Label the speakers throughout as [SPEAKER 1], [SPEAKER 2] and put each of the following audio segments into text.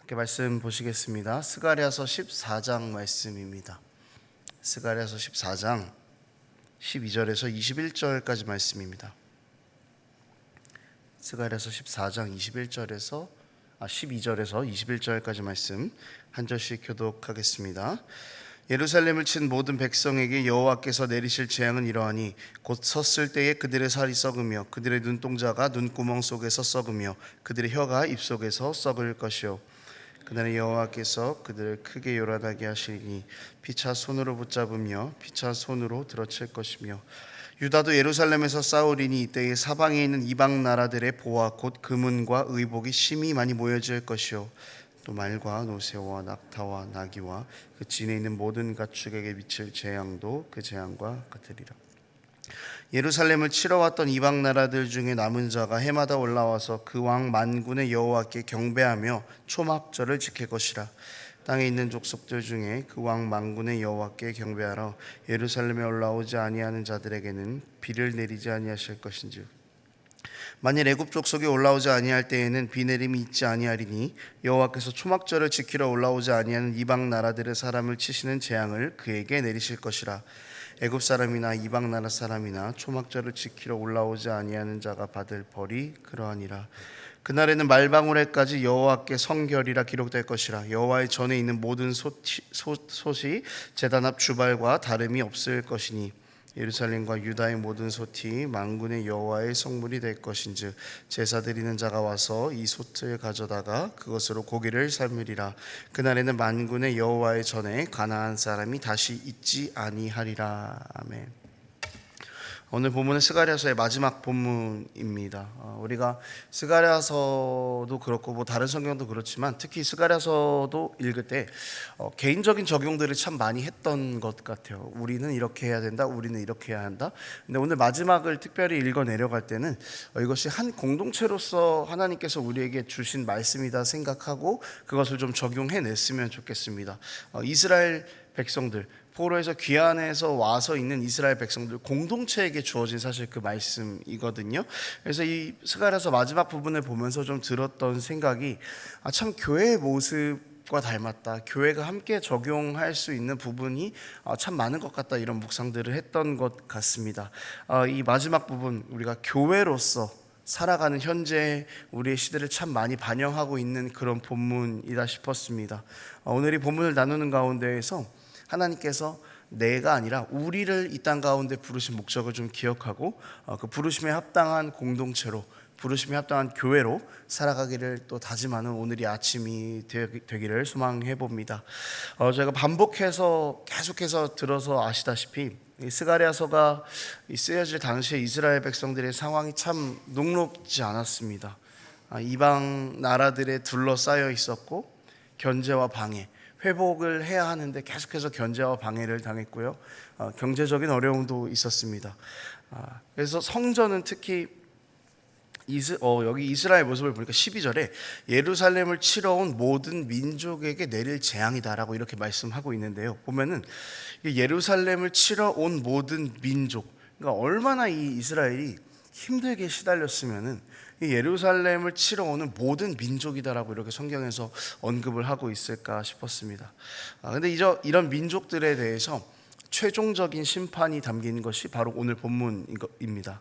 [SPEAKER 1] 함께 말씀 보시겠습니다. 스가랴서 14장 말씀입니다. 스가랴서 14장 12절에서 21절까지 말씀입니다. 스가랴서 14장 12절에서 21절까지 말씀 한 절씩 교독하겠습니다. 예루살렘을 친 모든 백성에게 여호와께서 내리실 재앙은 이러하니 곧 섰을 때에 그들의 살이 썩으며 그들의 눈동자가 눈구멍 속에서 썩으며 그들의 혀가 입 속에서 썩을 것이요 그날에 여호와께서 그들을 크게 요란하게 하시리니 피차 손으로 붙잡으며 피차 손으로 들어칠 것이며 유다도 예루살렘에서 싸우리니 이때에 사방에 있는 이방 나라들의 보화 곧 금은과 의복이 심히 많이 모여질 것이요 또 말과 노새와 낙타와 나귀와 그 진에 있는 모든 가축에게 미칠 재앙도 그 재앙과 같으리라. 예루살렘을 치러 왔던 이방 나라들 중에 남은 자가 해마다 올라와서 그 왕 만군의 여호와께 경배하며 초막절을 지킬 것이라. 땅에 있는 족속들 중에 그 왕 만군의 여호와께 경배하러 예루살렘에 올라오지 아니하는 자들에게는 비를 내리지 아니하실 것인즉 만일 애굽 족속이 올라오지 아니할 때에는 비 내림이 있지 아니하리니 여호와께서 초막절을 지키러 올라오지 아니하는 이방 나라들의 사람을 치시는 재앙을 그에게 내리실 것이라. 애굽 사람이나 이방 나라 사람이나 초막절을 지키러 올라오지 아니하는 자가 받을 벌이 그러하니라. 그날에는 말방울에까지 여호와께 성결이라 기록될 것이라. 여호와의 전에 있는 모든 솥이 제단 앞 주발과 다름이 없을 것이니 예루살렘과 유다의 모든 솥이 만군의 여호와의 성물이 될 것인즉 제사 드리는 자가 와서 이 솥을 가져다가 그것으로 고기를 삶으리라. 그날에는 만군의 여호와의 전에 가나안 사람이 다시 있지 아니하리라. 아멘. 오늘 본문은 스가랴서의 마지막 본문입니다. 우리가 스가랴서도 그렇고 다른 성경도 그렇지만 특히 스가랴서도 읽을 때 개인적인 적용들을 참 많이 했던 것 같아요. 우리는 이렇게 해야 된다, 우리는 이렇게 해야 한다. 근데 오늘 마지막을 특별히 읽어 내려갈 때는 이것이 한 공동체로서 하나님께서 우리에게 주신 말씀이다 생각하고 그것을 좀 적용해 냈으면 좋겠습니다. 이스라엘 백성들, 포로에서 귀환해서 와서 있는 이스라엘 백성들 공동체에게 주어진 사실 그 말씀이거든요. 그래서 이 스가랴서 마지막 부분을 보면서 좀 들었던 생각이 참 교회의 모습과 닮았다, 교회가 함께 적용할 수 있는 부분이 참 많은 것 같다, 이런 묵상들을 했던 것 같습니다. 이 마지막 부분, 우리가 교회로서 살아가는 현재 우리의 시대를 참 많이 반영하고 있는 그런 본문이다 싶었습니다. 오늘 이 본문을 나누는 가운데에서 하나님께서 내가 아니라 우리를 이 땅 가운데 부르신 목적을 좀 기억하고 그 부르심에 합당한 공동체로, 부르심에 합당한 교회로 살아가기를 또 다짐하는 오늘이 아침이 되기를 소망해 봅니다. 제가 반복해서 계속해서 들어서 아시다시피 이 스가랴서가 쓰여질 당시에 이스라엘 백성들의 상황이 참 녹록지 않았습니다. 이방 나라들에 둘러싸여 있었고 견제와 방해, 회복을 해야 하는데 계속해서 견제와 방해를 당했고요. 경제적인 어려움도 있었습니다. 그래서 성전은 특히 여기 이스라엘 모습을 보니까 12절에 예루살렘을 치러 온 모든 민족에게 내릴 재앙이다라고 이렇게 말씀하고 있는데요. 보면은 예루살렘을 치러 온 모든 민족, 그러니까 얼마나 이 이스라엘이 힘들게 시달렸으면은 이 예루살렘을 치러 오는 모든 민족이다라고 이렇게 성경에서 언급을 하고 있을까 싶었습니다. 근데 이런 민족들에 대해서 최종적인 심판이 담긴 것이 바로 오늘 본문입니다.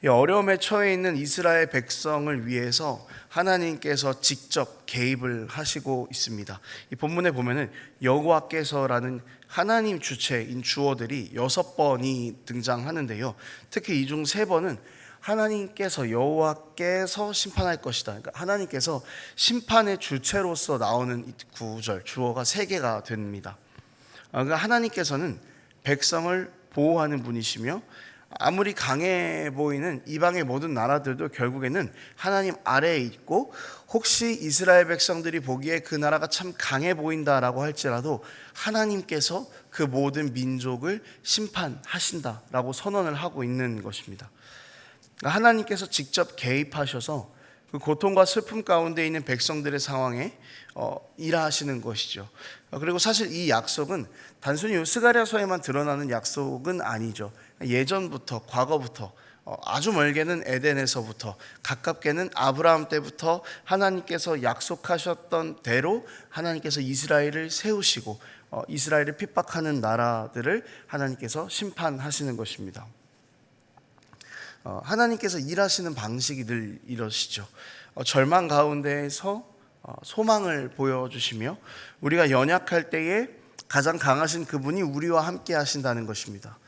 [SPEAKER 1] 이 어려움에 처해 있는 이스라엘 백성을 위해서 하나님께서 직접 개입을 하시고 있습니다. 이 본문에 보면은 여호와께서라는 하나님 주체인 주어들이 6번이 등장하는데요. 특히 이 중 3번은 하나님께서, 여호와께서 심판할 것이다, 그러니까 하나님께서 심판의 주체로서 나오는 이 구절, 주어가 3개가 됩니다. 그러니까 하나님께서는 백성을 보호하는 분이시며 아무리 강해 보이는 이방의 모든 나라들도 결국에는 하나님 아래에 있고, 혹시 이스라엘 백성들이 보기에 그 나라가 참 강해 보인다라고 할지라도 하나님께서 그 모든 민족을 심판하신다라고 선언을 하고 있는 것입니다. 하나님께서 직접 개입하셔서 그 고통과 슬픔 가운데 있는 백성들의 상황에 일하시는 것이죠. 그리고 사실 이 약속은 단순히 스가랴서에만 드러나는 약속은 아니죠. 예전부터, 과거부터 아주 멀게는 에덴에서부터, 가깝게는 아브라함 때부터 하나님께서 약속하셨던 대로 하나님께서 이스라엘을 세우시고 이스라엘을 핍박하는 나라들을 하나님께서 심판하시는 것입니다. 하나님께서 일하시는 방식이 늘 이러시죠. 절망 가운데에서 소망을 보여주시며 우리가 연약할 때에 가장 강하신 그분이 우리와 함께 하신다는 것입니다.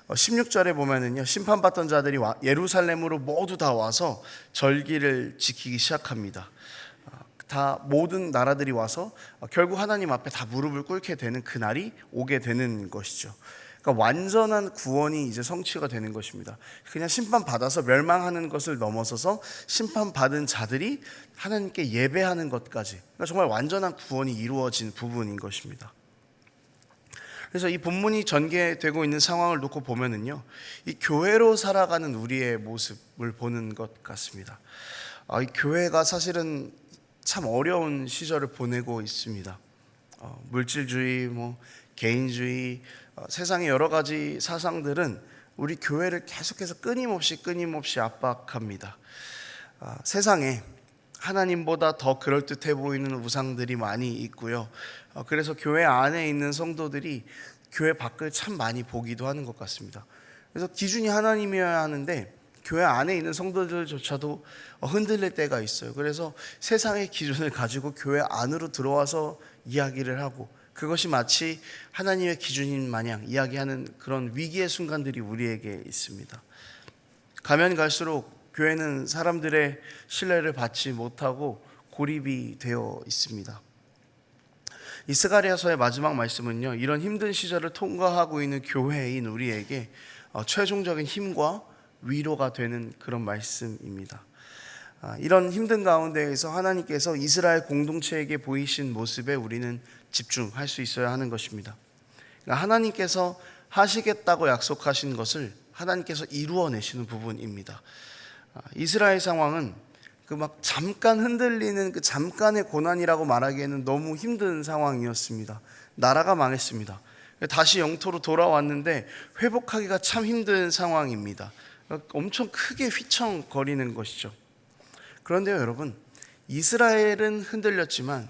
[SPEAKER 1] 16절에 보면은요, 심판받던 자들이 예루살렘으로 모두 다 와서 절기를 지키기 시작합니다. 다 모든 나라들이 와서 결국 하나님 앞에 다 무릎을 꿇게 되는 그날이 오게 되는 것이죠. 그러니까 완전한 구원이 이제 성취가 되는 것입니다. 그냥 심판받아서 멸망하는 것을 넘어서서 심판받은 자들이 하나님께 예배하는 것까지, 그러니까 정말 완전한 구원이 이루어진 부분인 것입니다. 그래서 이 본문이 전개되고 있는 상황을 놓고 보면은요, 이 교회로 살아가는 우리의 모습을 보는 것 같습니다. 이 교회가 사실은 참 어려운 시절을 보내고 있습니다. 물질주의, 개인주의, 세상의 여러 가지 사상들은 우리 교회를 계속해서 끊임없이 압박합니다. 세상에 하나님보다 더 그럴듯해 보이는 우상들이 많이 있고요. 그래서 교회 안에 있는 성도들이 교회 밖을 참 많이 보기도 하는 것 같습니다. 그래서 기준이 하나님이어야 하는데 교회 안에 있는 성도들조차도 흔들릴 때가 있어요. 그래서 세상의 기준을 가지고 교회 안으로 들어와서 이야기를 하고, 그것이 마치 하나님의 기준인 마냥 이야기하는 그런 위기의 순간들이 우리에게 있습니다. 가면 갈수록 교회는 사람들의 신뢰를 받지 못하고 고립이 되어 있습니다. 이 스가랴서의 마지막 말씀은요, 이런 힘든 시절을 통과하고 있는 교회인 우리에게 최종적인 힘과 위로가 되는 그런 말씀입니다. 이런 힘든 가운데에서 하나님께서 이스라엘 공동체에게 보이신 모습에 우리는 집중할 수 있어야 하는 것입니다. 그러니까 하나님께서 하시겠다고 약속하신 것을 하나님께서 이루어내시는 부분입니다. 이스라엘 상황은 잠깐 흔들리는 그 잠깐의 고난이라고 말하기에는 너무 힘든 상황이었습니다. 나라가 망했습니다. 다시 영토로 돌아왔는데 회복하기가 참 힘든 상황입니다. 엄청 크게 휘청거리는 것이죠. 그런데요, 여러분, 이스라엘은 흔들렸지만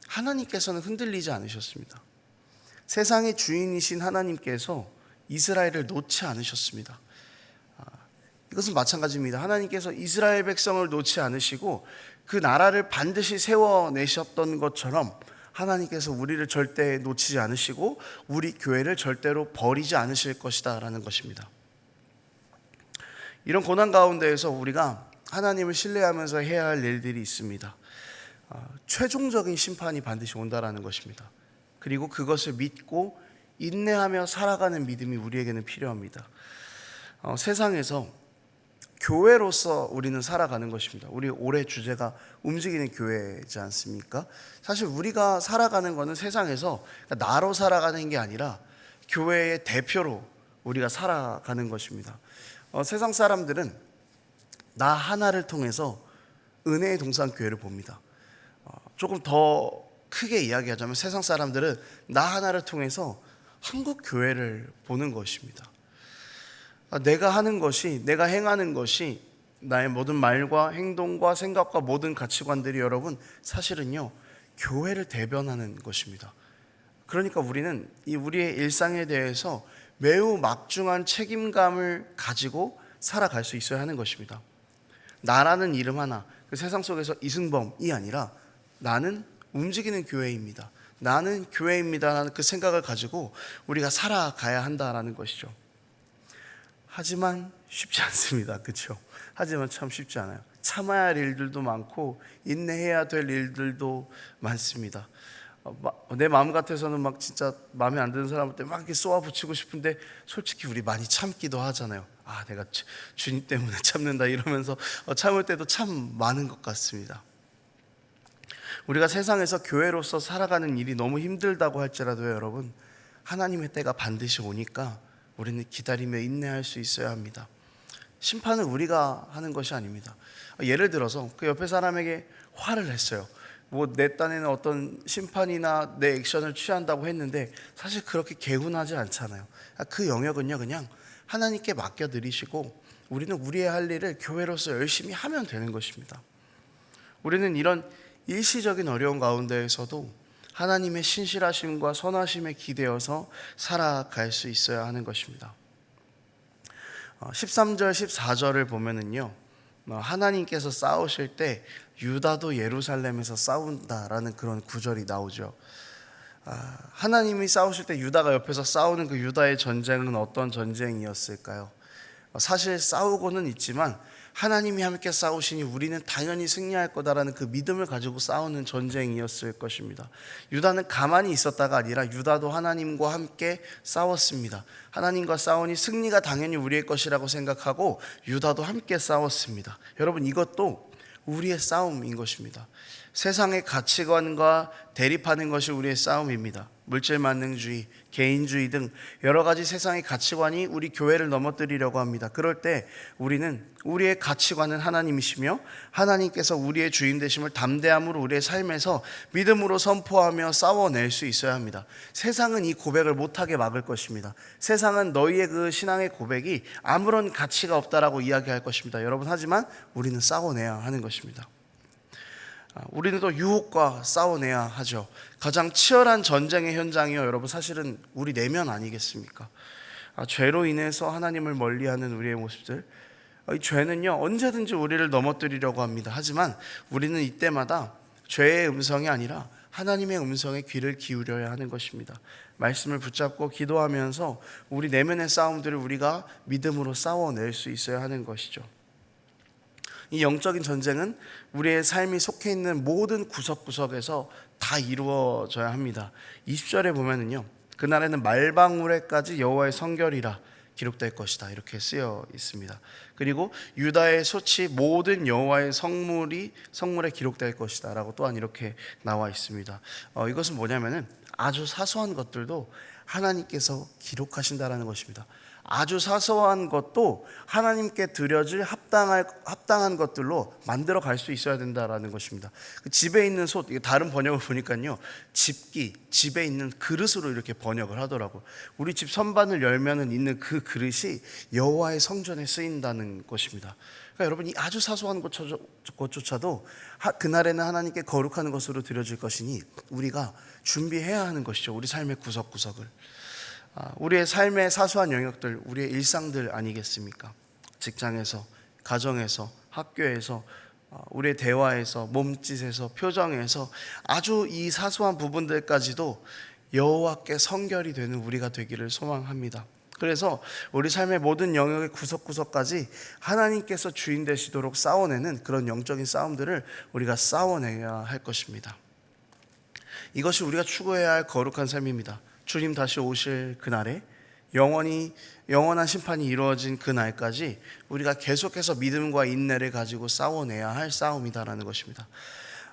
[SPEAKER 1] 하나님께서는 흔들리지 않으셨습니다. 세상의 주인이신 하나님께서 이스라엘을 놓지 않으셨습니다. 이것은 마찬가지입니다. 하나님께서 이스라엘 백성을 놓지 않으시고 그 나라를 반드시 세워내셨던 것처럼 하나님께서 우리를 절대 놓치지 않으시고 우리 교회를 절대로 버리지 않으실 것이다 라는 것입니다. 이런 고난 가운데에서 우리가 하나님을 신뢰하면서 해야 할 일들이 있습니다. 최종적인 심판이 반드시 온다라는 것입니다. 그리고 그것을 믿고 인내하며 살아가는 믿음이 우리에게는 필요합니다. 세상에서 교회로서 우리는 살아가는 것입니다. 우리 올해 주제가 움직이는 교회이지 않습니까? 사실 우리가 살아가는 것은 세상에서 나로 살아가는 게 아니라 교회의 대표로 우리가 살아가는 것입니다. 세상 사람들은 나 하나를 통해서 은혜의 동산교회를 봅니다. 조금 더 크게 이야기하자면 세상 사람들은 나 하나를 통해서 한국 교회를 보는 것입니다. 내가 하는 것이, 내가 행하는 것이, 나의 모든 말과 행동과 생각과 모든 가치관들이 여러분 사실은요 교회를 대변하는 것입니다. 그러니까 우리는 우리의 일상에 대해서 매우 막중한 책임감을 가지고 살아갈 수 있어야 하는 것입니다. 나라는 이름 하나, 그 세상 속에서 이승범이 아니라 나는 움직이는 교회입니다. 나는 교회입니다 라는 그 생각을 가지고 우리가 살아가야 한다라는 것이죠. 하지만 쉽지 않습니다. 그렇죠? 하지만 참 쉽지 않아요. 참아야 할 일들도 많고 인내해야 될 일들도 많습니다. 내 마음 같아서는 진짜 마음에 안 드는 사람한테 이렇게 쏘아붙이고 싶은데 솔직히 우리 많이 참기도 하잖아요. 내가 주님 때문에 참는다 이러면서 참을 때도 참 많은 것 같습니다. 우리가 세상에서 교회로서 살아가는 일이 너무 힘들다고 할지라도 여러분, 하나님의 때가 반드시 오니까 우리는 기다리며 인내할 수 있어야 합니다. 심판은 우리가 하는 것이 아닙니다. 예를 들어서 그 옆에 사람에게 화를 냈어요. 내 딴에는 어떤 심판이나 내 액션을 취한다고 했는데 사실 그렇게 개운하지 않잖아요. 그 영역은요 그냥 하나님께 맡겨드리시고 우리는 우리의 할 일을 교회로서 열심히 하면 되는 것입니다. 우리는 이런 일시적인 어려운 가운데에서도 하나님의 신실하심과 선하심에 기대어서 살아갈 수 있어야 하는 것입니다. 13절 14절을 보면은요, 하나님께서 싸우실 때 유다도 예루살렘에서 싸운다라는 그런 구절이 나오죠. 하나님이 싸우실 때 유다가 옆에서 싸우는 그 유다의 전쟁은 어떤 전쟁이었을까요? 사실 싸우고는 있지만 하나님이 함께 싸우시니 우리는 당연히 승리할 거다라는 그 믿음을 가지고 싸우는 전쟁이었을 것입니다. 유다는 가만히 있었다가 아니라 유다도 하나님과 함께 싸웠습니다. 하나님과 싸우니 승리가 당연히 우리의 것이라고 생각하고 유다도 함께 싸웠습니다. 여러분, 이것도 우리의 싸움인 것입니다. 세상의 가치관과 대립하는 것이 우리의 싸움입니다. 물질만능주의, 개인주의 등 여러 가지 세상의 가치관이 우리 교회를 넘어뜨리려고 합니다. 그럴 때 우리는 우리의 가치관은 하나님이시며 하나님께서 우리의 주인 되심을 담대함으로 우리의 삶에서 믿음으로 선포하며 싸워낼 수 있어야 합니다. 세상은 이 고백을 못하게 막을 것입니다. 세상은 너희의 그 신앙의 고백이 아무런 가치가 없다라고 이야기할 것입니다. 여러분, 하지만 우리는 싸워내야 하는 것입니다. 우리는 또 유혹과 싸워내야 하죠. 가장 치열한 전쟁의 현장이요, 여러분, 사실은 우리 내면 아니겠습니까? 죄로 인해서 하나님을 멀리하는 우리의 모습들, 이 죄는요 언제든지 우리를 넘어뜨리려고 합니다. 하지만 우리는 이때마다 죄의 음성이 아니라 하나님의 음성에 귀를 기울여야 하는 것입니다. 말씀을 붙잡고 기도하면서 우리 내면의 싸움들을 우리가 믿음으로 싸워낼 수 있어야 하는 것이죠. 이 영적인 전쟁은 우리의 삶이 속해 있는 모든 구석구석에서 다 이루어져야 합니다. 20절에 보면은요, 그날에는 말방울에까지 여호와의 성결이라 기록될 것이다, 이렇게 쓰여 있습니다. 그리고 유다의 소치 모든 여호와의 성물에 기록될 것이다 라고 또한 이렇게 나와 있습니다. 이것은 뭐냐면은 아주 사소한 것들도 하나님께서 기록하신다라는 것입니다. 아주 사소한 것도 하나님께 드려질 합당한 것들로 만들어 갈 수 있어야 된다라는 것입니다. 집에 있는 솥, 다른 번역을 보니까요, 집에 있는 그릇으로 이렇게 번역을 하더라고요. 우리 집 선반을 열면은 있는 그 그릇이 여호와의 성전에 쓰인다는 것입니다. 그러니까 여러분, 이 아주 사소한 것조차도 그날에는 하나님께 거룩한 것으로 드려질 것이니 우리가 준비해야 하는 것이죠. 우리 삶의 구석구석을. 우리의 삶의 사소한 영역들, 우리의 일상들 아니겠습니까? 직장에서, 가정에서, 학교에서, 우리의 대화에서, 몸짓에서, 표정에서 아주 이 사소한 부분들까지도 여호와께 성결이 되는 우리가 되기를 소망합니다. 그래서 우리 삶의 모든 영역의 구석구석까지 하나님께서 주인 되시도록 싸워내는 그런 영적인 싸움들을 우리가 싸워내야 할 것입니다. 이것이 우리가 추구해야 할 거룩한 삶입니다. 주님 다시 오실 그날에 영원한 심판이 이루어진 그날까지 우리가 계속해서 믿음과 인내를 가지고 싸워내야 할 싸움이다라는 것입니다.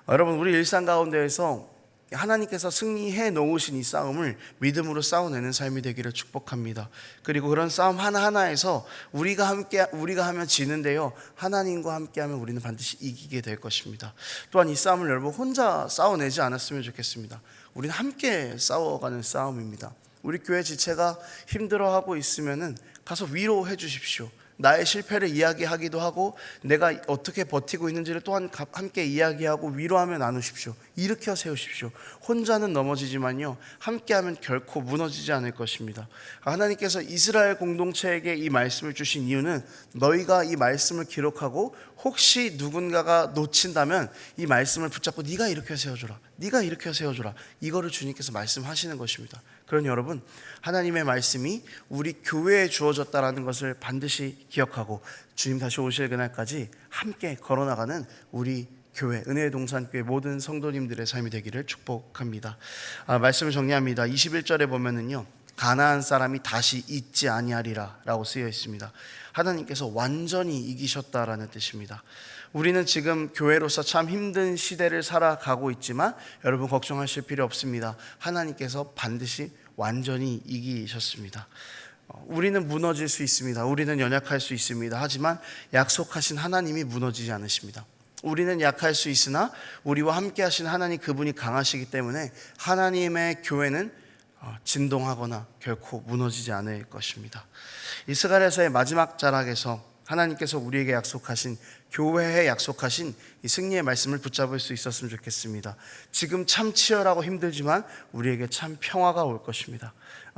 [SPEAKER 1] 여러분, 우리 일상 가운데에서 하나님께서 승리해 놓으신 이 싸움을 믿음으로 싸워내는 삶이 되기를 축복합니다. 그리고 그런 싸움 하나하나에서 우리가 하면 지는데요, 하나님과 함께하면 우리는 반드시 이기게 될 것입니다. 또한 이 싸움을 여러분 혼자 싸워내지 않았으면 좋겠습니다. 우리는 함께 싸워가는 싸움입니다. 우리 교회 지체가 힘들어하고 있으면은 가서 위로해 주십시오. 나의 실패를 이야기하기도 하고 내가 어떻게 버티고 있는지를 또한 함께 이야기하고 위로하며 나누십시오. 일으켜 세우십시오. 혼자는 넘어지지만요, 함께하면 결코 무너지지 않을 것입니다. 하나님께서 이스라엘 공동체에게 이 말씀을 주신 이유는 너희가 이 말씀을 기록하고 혹시 누군가가 놓친다면 이 말씀을 붙잡고 네가 일으켜 세워줘라, 네가 일으켜 세워줘라, 이거를 주님께서 말씀하시는 것입니다. 그러니 여러분, 하나님의 말씀이 우리 교회에 주어졌다라는 것을 반드시 기억하고 주님 다시 오실 그날까지 함께 걸어나가는 우리 교회, 은혜의 동산교회 모든 성도님들의 삶이 되기를 축복합니다. 말씀을 정리합니다. 21절에 보면은요, 가나안 사람이 다시 잊지 아니하리라 라고 쓰여 있습니다. 하나님께서 완전히 이기셨다라는 뜻입니다. 우리는 지금 교회로서 참 힘든 시대를 살아가고 있지만 여러분 걱정하실 필요 없습니다. 하나님께서 반드시 완전히 이기셨습니다. 우리는 무너질 수 있습니다. 우리는 연약할 수 있습니다. 하지만 약속하신 하나님이 무너지지 않으십니다. 우리는 약할 수 있으나 우리와 함께 하신 하나님, 그분이 강하시기 때문에 하나님의 교회는 진동하거나 결코 무너지지 않을 것입니다. 이스라엘에서의 마지막 자락에서 하나님께서 우리에게 약속하신, 교회에 약속하신 이 승리의 말씀을 붙잡을 수 있었으면 좋겠습니다. 지금 참 치열하고 힘들지만 우리에게 참 평화가 올 것입니다.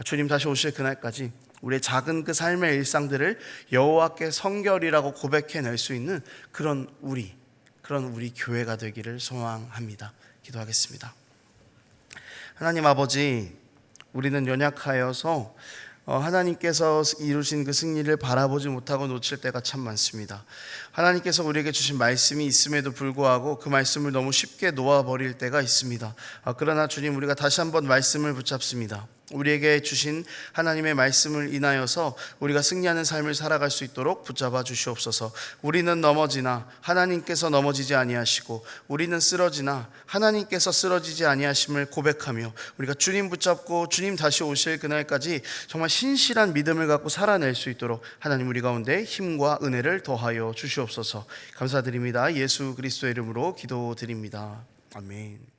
[SPEAKER 1] 주님 다시 오실 그날까지 우리의 작은 그 삶의 일상들을 여호와께 성결이라고 고백해낼 수 있는 그런 우리 교회가 되기를 소망합니다. 기도하겠습니다. 하나님 아버지, 우리는 연약하여서 하나님께서 이루신 그 승리를 바라보지 못하고 놓칠 때가 참 많습니다. 하나님께서 우리에게 주신 말씀이 있음에도 불구하고 그 말씀을 너무 쉽게 놓아버릴 때가 있습니다. 그러나 주님, 우리가 다시 한번 말씀을 붙잡습니다. 우리에게 주신 하나님의 말씀을 인하여서 우리가 승리하는 삶을 살아갈 수 있도록 붙잡아 주시옵소서. 우리는 넘어지나 하나님께서 넘어지지 아니하시고, 우리는 쓰러지나 하나님께서 쓰러지지 아니하심을 고백하며, 우리가 주님 붙잡고 주님 다시 오실 그날까지 정말 신실한 믿음을 갖고 살아낼 수 있도록 하나님 우리 가운데 힘과 은혜를 더하여 주시옵소서. 감사드립니다. 예수 그리스도의 이름으로 기도드립니다. 아멘.